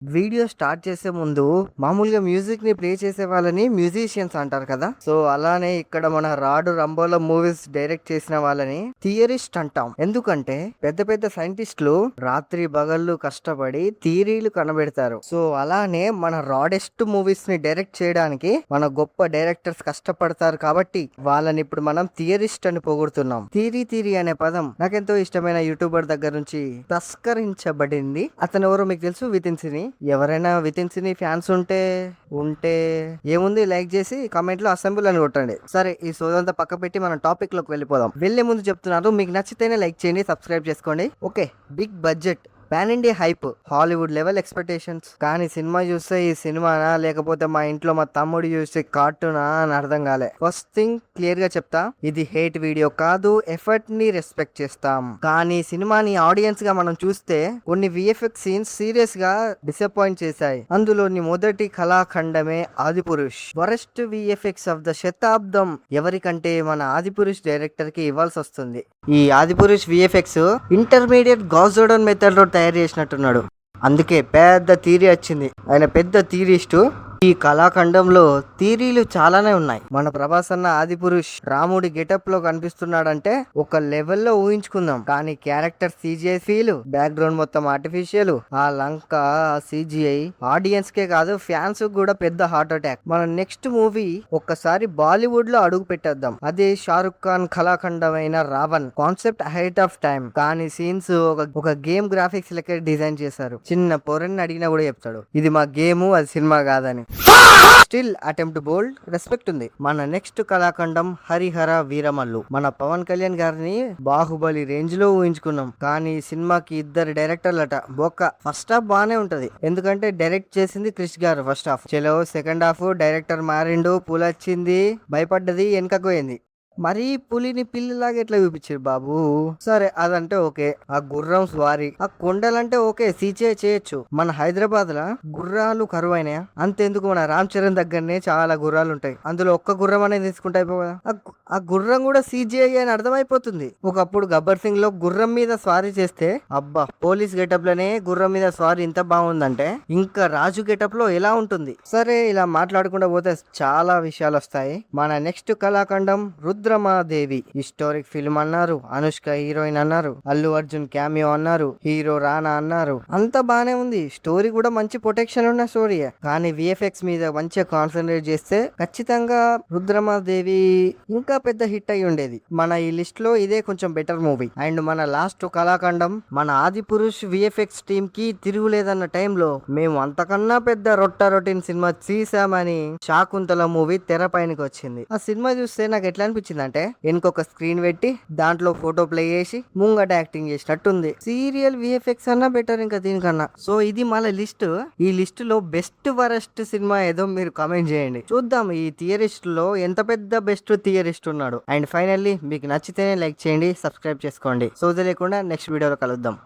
Video start చేసే ముందు మామూలుగా మ్యూజిక్ ని ప్లే చేసే వాళ్ళని మ్యూజిషియన్స్ అంటారు కదా. సో అలానే ఇక్కడ మన రాడు రంబోలో మూవీస్ డైరెక్ట్ చేసిన వాళ్ళని థియరిస్ట్ అంటాం. ఎందుకంటే పెద్ద పెద్ద సైంటిస్టులు రాత్రి పగళ్ళు కష్టపడి థియరీలు కనబెడతారు. సో అలానే మన రాడెస్ట్ మూవీస్ ని డైరెక్ట్ చేయడానికి మన గొప్ప డైరెక్టర్స్ కష్టపడతారు కాబట్టి వాళ్ళని ఇప్పుడు మనం థియరిస్ట్ అని పొగుడుతున్నాం. థియరీ అనే పదం నాకెంతో ఇష్టమైన యూట్యూబర్ దగ్గర నుంచి తస్కరించబడింది. అతను ఎవరో మీకు తెలుసు, వితిన్ సిని. ఎవరైనా వితిన్ సిని ఫ్యాన్స్ ఉంటే ఏముంది, లైక్ చేసి కామెంట్ లో అసెంబ్లీ అని కొట్టండి. సరే, ఈ సోదంతా పక్క పెట్టి మనం టాపిక్ లోకి వెళ్ళిపోదాం. వెళ్లే ముందు చెప్తున్నారు, మీకు నచ్చితేనే లైక్ చేయండి, సబ్స్క్రైబ్ చేసుకోండి. Okay, big budget, pan India hype, Hollywood level expectations. కానీ సినిమా చూస్తే ఈ సినిమానా లేకపోతే మా ఇంట్లో మా తమ్ముడు చూస్తే కార్టూనా అని అర్థం కాలే. ఫస్ట్ థింగ్ క్లియర్ గా చెప్తా, ఇది హేట్ వీడియో కాదు, ఎఫర్ట్ ని రెస్పెక్ట్ చేస్తాం. కానీ సినిమాని ఆడియన్స్ గా మనం చూస్తే కొన్ని విఎఫ్ఎక్స్ సీన్స్ సీరియస్ గా డిసప్పాయింట్ చేశాయి. అందులోని మొదటి కళాఖండమే Adipurush. Worst VFX of the శతాబ్దం ఎవరికంటే మన ఆదిపురుష్ డైరెక్టర్ కి ఇవ్వాల్సి వస్తుంది. ఈ ఆదిపురుష్ విఎఫ్ఎక్స్ ఇంటర్మీడియట్ గాజోడన్ మెథడ్ లో తయారు చేసినట్టున్నాడు. అందుకే పెద్ద థియరీ వచ్చింది. ఆయన పెద్ద థియరిస్టు. ఈ కళాఖండంలో థియరీలు చాలానే ఉన్నాయి. మన ప్రభాస్ అన్న ఆదిపురుష్ రాముడి గెటప్ లో కనిపిస్తున్నాడంటే ఒక లెవెల్లో ఊహించుకుందాం. కానీ క్యారెక్టర్ సిజిఐ ఫీల్, బ్యాక్గ్రౌండ్ మొత్తం ఆర్టిఫిషియల్, ఆ లంక సిజిఐ ఆడియన్స్ కే కాదు ఫ్యాన్స్ కూడా పెద్ద హార్ట్ అటాక్. మన నెక్స్ట్ మూవీ ఒక్కసారి బాలీవుడ్ లో అడుగు పెట్టేద్దాం. అదే షారుఖ్ ఖాన్ కళాఖండమైన Ravan. Concept height of time, కానీ సీన్స్ ఒక గేమ్ గ్రాఫిక్స్ లెక్క డిజైన్ చేశారు. చిన్న పొరని అడిగినా కూడా చెప్తాడు ఇది మా గేమ్, అది సినిమా కాదని. స్టిల్ అటెంప్ట్ బోల్డ్, రెస్పెక్ట్ ఉంది. మన నెక్స్ట్ కళాఖండం హరిహర వీరమల్లు. మన పవన్ కళ్యాణ్ గారిని బాహుబలి రేంజ్ లో ఊహించుకున్నాం. కానీ సినిమాకి ఇద్దరు డైరెక్టర్లట. బొక్క. ఫస్ట్ హాఫ్ బానే ఉంటది, ఎందుకంటే డైరెక్ట్ చేసింది క్రిష్ గారు. ఫస్ట్ హాఫ్ చలో, సెకండ్ హాఫ్ డైరెక్టర్ మారిండు, పులొచ్చింది, భయపడ్డది, వెనకకు పోయింది. మరీ పులిని పిల్లిలాగా ఎట్లా చూపించారు బాబు. సరే, అదంటే ఓకే. ఆ గుర్రం స్వారీ, ఆ కొండలంటే ఓకే, సీచే చేయొచ్చు. మన హైదరాబాద్ లా గుర్రాలు కరువైనాయా? అంతెందుకు, మన రామ్ చరణ్ దగ్గరనే చాలా గుర్రాలు ఉంటాయి. అందులో ఒక్క గుర్రం అనేది తీసుకుంటా అయిపోదా? ఆ గుర్రం కూడా సీజీఐ అని అర్థమైపోతుంది. ఒకప్పుడు గబ్బర్ సింగ్ లో గుర్రం మీద స్వారీ చేస్తే అబ్బా, పోలీస్ గెటప్ లోనే గుర్రం మీద స్వారీ ఇంత బాగుందంటే ఇంకా రాజు గెటప్ లో ఎలా ఉంటుంది? సరే, ఇలా మాట్లాడకుండా పోతే చాలా విషయాలు వస్తాయి. మన నెక్స్ట్ కళాఖండం రుద్రమాదేవి. హిస్టారిక్ ఫిల్మ్ అన్నారు, అనుష్క హీరోయిన్ అన్నారు, అల్లు అర్జున్ క్యామియో అన్నారు, హీరో రానా అన్నారు. అంత బానే ఉంది. స్టోరీ కూడా మంచి ప్రొటెక్షన్ ఉన్న స్టోరీ. కానీ విఎఫ్ఎక్స్ మీద మంచిగా కాన్సన్ట్రేట్ చేస్తే ఖచ్చితంగా రుద్రమాదేవి ఇంకా పెద్ద హిట్ అయి ఉండేది. మన ఈ లిస్ట్ లో ఇదే కొంచెం బెటర్ మూవీ. అండ్ మన లాస్ట్ కళాఖండం మన ఆది పురుష్ విఎఫ్ఎక్స్ టీమ్ కి తిరుగులేదన్న టైంలో మేము అంతకన్నా పెద్ద రొట్టిన్ సినిమా తీసామని శాకుంతల మూవీ తెర పైనకి వచ్చింది. ఆ సినిమా చూస్తే నాకు ఎట్లా అనిపించింది అంటే ఇంకొక స్క్రీన్ పెట్టి దాంట్లో ఫోటో ప్లే చేసి ముంగట యాక్టింగ్ చేసినట్టుంది. సీరియల్ విఎఫ్ఎక్స్ అన్నా బెటర్ ఇంకా దీనికన్నా. సో ఇది మన లిస్ట్. ఈ లిస్ట్ లో బెస్ట్ వరస్ట్ సినిమా ఏదో మీరు కామెంట్ చేయండి, చూద్దాం ఈ థియరిస్ట్ లో ఎంత పెద్ద బెస్ట్ థియరిస్ట్ ఉన్నాడు. అండ్ ఫైనల్లీ మీకు నచ్చితేనే లైక్ చేయండి, సబ్స్క్రైబ్ చేసుకోండి. సో లేకుండా నెక్స్ట్ వీడియోలో కలుద్దాం.